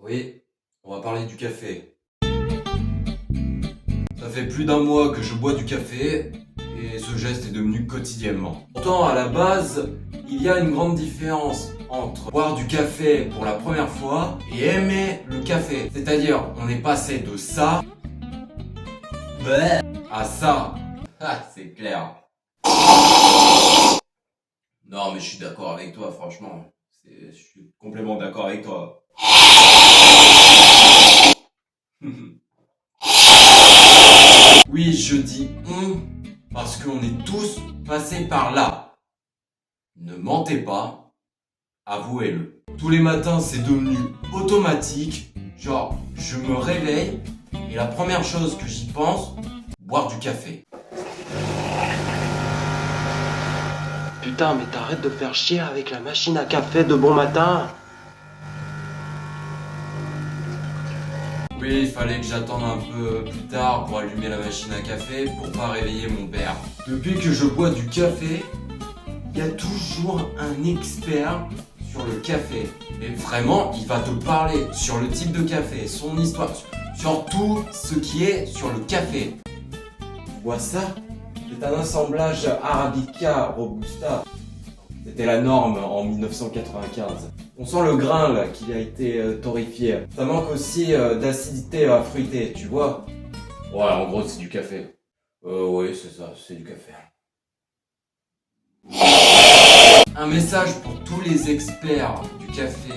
Oui, on va parler du café. Ça fait plus d'un mois que je bois du café et ce geste est devenu quotidiennement. Pourtant, à la base, il y a une grande différence entre boire du café pour la première fois et aimer le café. C'est-à-dire, on est passé de ça à ça. Ah, c'est clair. Non, mais je suis d'accord avec toi, franchement. Je suis complètement d'accord avec toi. Oui, je dis parce qu'on est tous passés par là. Ne mentez pas, avouez-le. Tous les matins, c'est devenu automatique. Genre, je me réveille et la première chose que j'y pense, boire du café. Putain, mais t'arrêtes de faire chier avec la machine à café de bon matin. Oui, il fallait que j'attende un peu plus tard pour allumer la machine à café pour pas réveiller mon père. Depuis que je bois du café, il y a toujours un expert sur le café. Et vraiment, il va te parler sur le type de café, son histoire, sur tout ce qui est sur le café. Tu vois ça? C'est un assemblage Arabica Robusta. C'était la norme en 1995. On sent le grain là qui a été torréfié. Ça manque aussi d'acidité fruitée, tu vois? Ouais, en gros c'est du café. Oui, c'est ça, c'est du café. Un message pour tous les experts du café.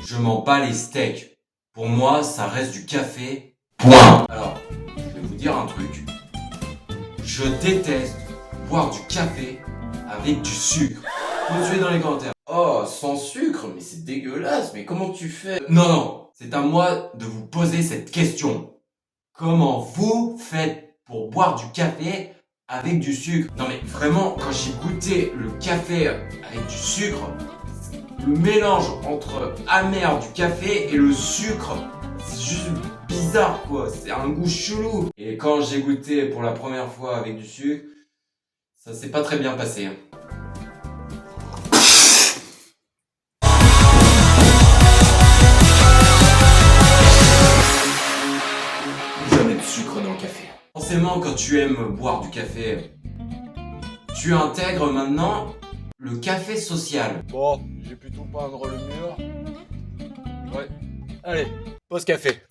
Je m'en bats les steaks. Pour moi, ça reste du café. Point. Alors, je vais vous dire un truc. Je déteste boire du café avec du sucre. Vous me suivez dans les commentaires. Oh, sans sucre, mais c'est dégueulasse, mais comment tu fais? Non, c'est à moi de vous poser cette question. Comment vous faites pour boire du café avec du sucre? Non mais vraiment, quand j'ai goûté le café avec du sucre, le mélange entre amer du café et le sucre, c'est juste bizarre quoi, c'est un goût chelou. Et quand j'ai goûté pour la première fois avec du sucre, ça s'est pas très bien passé. Jamais de sucre dans le café. Forcément, quand tu aimes boire du café, tu intègres maintenant le café social. Bon, j'ai plutôt peindre le mur. Ouais. Allez, pause café.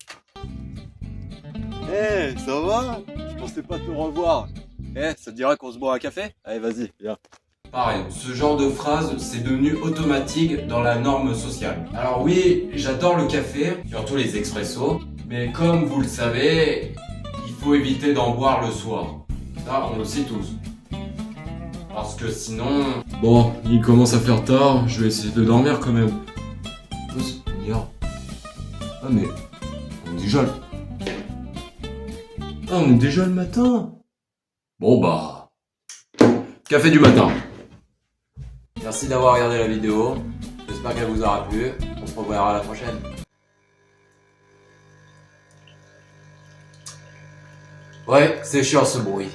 Eh, ça va? Je pensais pas te revoir. Eh, ça te dirait qu'on se boit un café? Allez, vas-y, viens. Pareil, ce genre de phrase, c'est devenu automatique dans la norme sociale. Alors oui, j'adore le café, surtout les expressos, mais comme vous le savez, il faut éviter d'en boire le soir. Ça, on le sait tous. Parce que sinon... Bon, il commence à faire tard, je vais essayer de dormir quand même. Ah mais... On est déjà... Ah, on est déjà le matin. Bon bah... Café du matin. Merci d'avoir regardé la vidéo. J'espère qu'elle vous aura plu. On se reverra à la prochaine. Ouais, c'est chiant ce bruit.